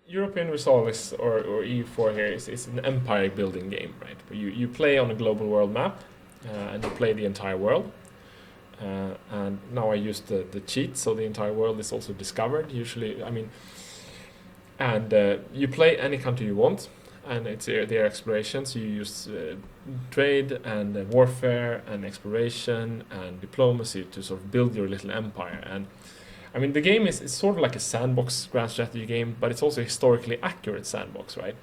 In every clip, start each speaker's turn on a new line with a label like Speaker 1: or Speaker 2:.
Speaker 1: Europa Universalis or EU4 here is an empire building game, right? Where you play on a global world map and you play the entire world. And now I use the cheat, so the entire world is also discovered. Usually, I mean, and you play any country you want, and it's their explorations. You use trade and warfare and exploration and diplomacy to sort of build your little empire. And I mean, the game is sort of like a sandbox grand strategy game, but it's also a historically accurate sandbox, right?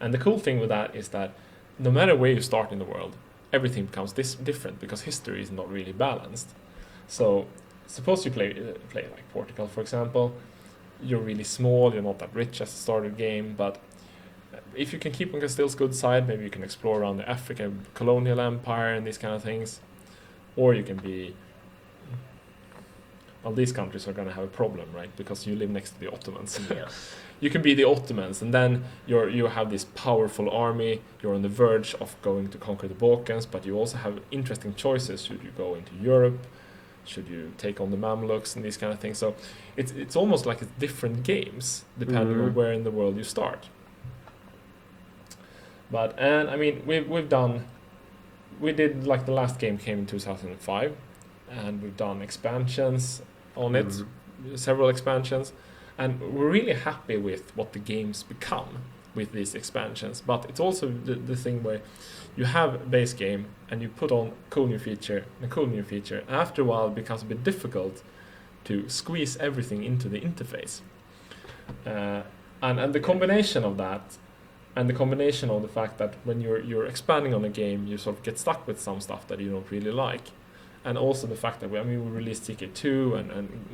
Speaker 1: And the cool thing with that is that no matter where you start in the world, everything becomes different because history is not really balanced. So suppose you play like Portugal, for example. You're really small, you're not that rich as the start of the game, but if you can keep on Castile's good side, maybe you can explore around the African colonial empire and these kind of things. Or you can be... Well, these countries are going to have a problem, right? Because you live next to the Ottomans.
Speaker 2: Yeah.
Speaker 1: You can be the Ottomans, and then you have this powerful army. You're on the verge of going to conquer the Balkans, but you also have interesting choices. Should you go into Europe? Should you take on the Mamluks and these kind of things? So it's almost like it's different games depending on where in the world you start. And I mean we did like the last game came in 2005, and we've done expansions on it, several expansions, and we're really happy with what the games become with these expansions. But it's also the thing where you have a base game and you put on a cool new feature. And after a while, it becomes a bit difficult to squeeze everything into the interface. And the combination of that, and the combination of the fact that when you're expanding on a game, you sort of get stuck with some stuff that you don't really like. And also the fact that we released CK2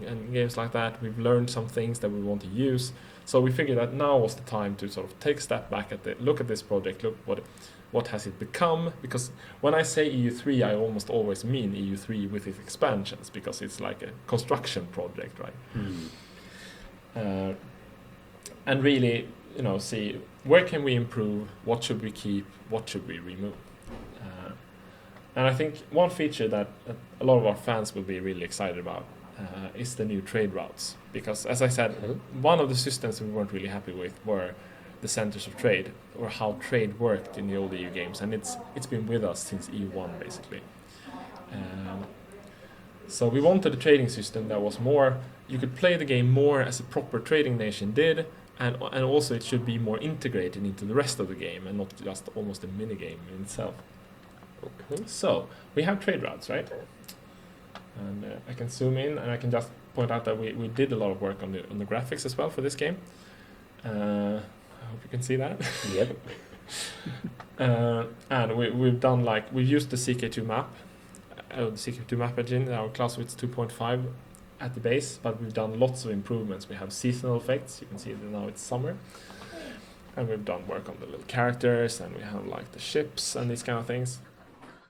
Speaker 1: and games like that. We've learned some things that we want to use. So we figured that now was the time to sort of take a step back look at this project, look what has it become. Because when I say EU3, I almost always mean EU3 with its expansions, because it's like a construction project, right? And really, see where can we improve, what should we keep, what should we remove. And I think one feature that a lot of our fans will be really excited about is the new trade routes. Because, as I said, one of the systems we weren't really happy with were the centers of trade, or how trade worked in the old EU games. And it's been with us since EU1, basically. So we wanted a trading system that was more... You could play the game more as a proper trading nation did, and also it should be more integrated into the rest of the game, and not just almost a mini-game in itself. Okay. So we have trade routes, right? And I can zoom in, and I can just point out that we did a lot of work on the graphics as well for this game. I hope you can see that.
Speaker 2: Yep.
Speaker 1: And we've used the CK2 map, the CK2 map engine, our Clausewitz 2.5 at the base, but we've done lots of improvements. We have seasonal effects. You can see that now it's summer. And we've done work on the little characters, and we have like the ships and these kind of things.